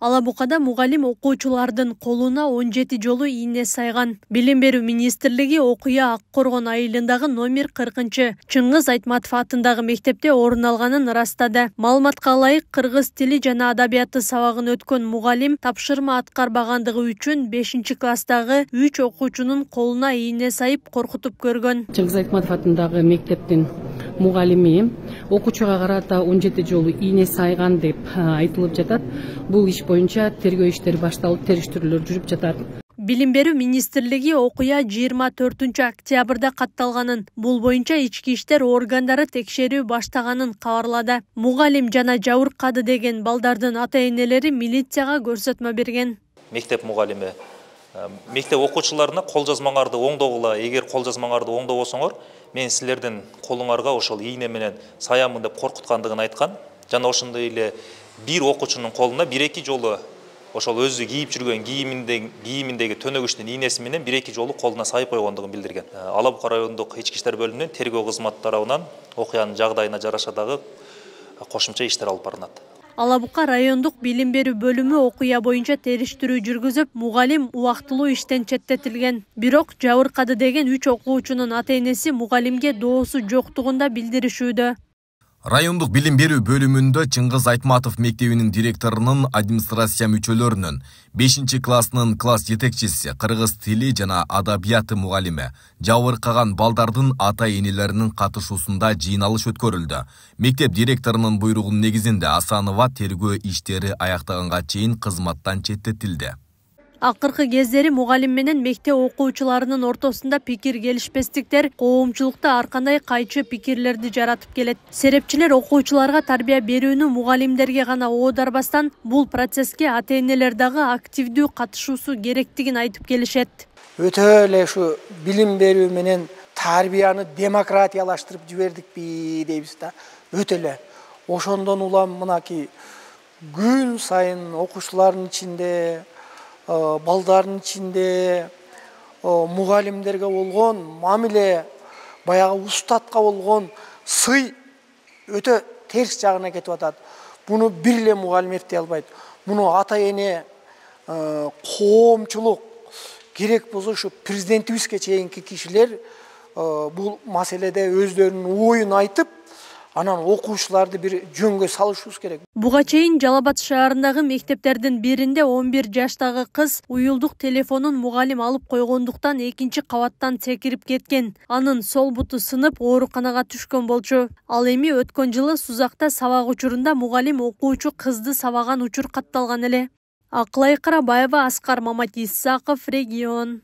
Ала Букада мугалим окуучулардын колуна 17 жолу ийне сайган. Билим берүү министрлиги окуя Ак-Коргон айылындагы номер 40 Чыңгыз Айтматов атындагы мектепте орун алганын ырастады. Маалыматка ылайык, кыргыз тили жана адабияты сабагын өткөн мугалим тапшырма аткарбагандыгы үчүн 5-класстагы 3 окуучунун колуна ийне сайып коркутуп көргөн. Чыңгыз Айтматов атындагы мектептин мугалими окуучуга карата 17 жолу ийне сайган деп айтылып жатат. Бул иш боюнча тергөө иштери башталып, териштирүүлөр жүрүп жатат. Билим берүү министрлиги окуя 24 октябрда катталганын, бул боюнча ички иштер органдары текшерүү баштаганын кабарлады. Мугалим жана жабыркады деген балдардын ата-энелери милицияга көрсөтмө берген. Мектеп мугалими мектеп окуучуларына кол жазмаңарды оңдогула, эгер кол жазмаңарды оңдобосоңор, мен силердин колуңарга ошол ийне менен саямын деп коркуткандыгын айткан. Жана ошондой эле бир окуучунун колуна 1-2 жолу ошол өзү кийип жүргөн кийиминдеги төнөгүчтүн ийнеси менен 1-2 жолу колуна сайып койгондугун билдирген. Ала Бука райондук ички иштер бөлүмүнүн тергөө кызматы тарабынан окуянын жагдайына жараша дагы кошумча иштер алып барылат. Ала Бука райондук билим берүү бөлүмү окуя боюнча териштирүү жүргүзүп, мугалим убактылуу иштен четтетилген. Бирок жабыркады деген 3 окуучунун ата-энеси мугалимге доосу жоктугунда билдиришүүдө. Райондук билим берүү бөлүмүндө Чыңгыз Айтматов мектебинин директорунун администрация мүчөлөрүнүн 5-класснын класс жетекчиси, кыргыз тили жана адабияты мугалими, жабыркаган балдардын ата-энелеринин катышуусунда жыйналыш өткөрүлдү. Мектеп директорунун буйругунун негизинде Асанова тергөө иштери аяктаганга чейин кызматтан четтетилди. Акыркы кездери мугалим менен мектеп окуучуларынын ортосунда пикир келишпестиктер коомчулукта ар кандай кайчы пикирлерди жаратып келет. Серепчилер окуучуларга тарбия берүүнү мугалимдерге гана оодарбастан, бул процесске ата-энелер дагы активдүү катышуусу керектигин айтып келишет. Өтө эле ушу билим берүү менен тарбияны демократиялаштырып жибердикпи дейбиз да. Өтө эле. Ошондон улам мынакей күн сайын окуучулардын ичинде балдардын ичинде мугалимдерге болгон мамиле, баягы устатка болгон сый өтө терс жагына кетип атат. Буну бир эле мугалим эптей албайт. Муну ата-эне, коомчулук, керек болсо ушу президентибизге чейинки кишилер бул маселеде өздөрүнүн оюн айтып, анан окуучуларды бир жөнгө салышыбыз керек. Буга чейин Жалал Абад шаарындагы мектептердин биринде 11 жаштагы кыз уюлдук телефонун мугалим алып койгондуктан 2-кабаттан секирип кеткен. Анын сол буту сынып, ооруканага түшкөн болчу. Ал эми өткөн жылы Сузакта сабак учурунда мугалим окуучу кызды сабаган учур катталган эле. Акылай Карабаева, Аскар Маматисаков, Регион.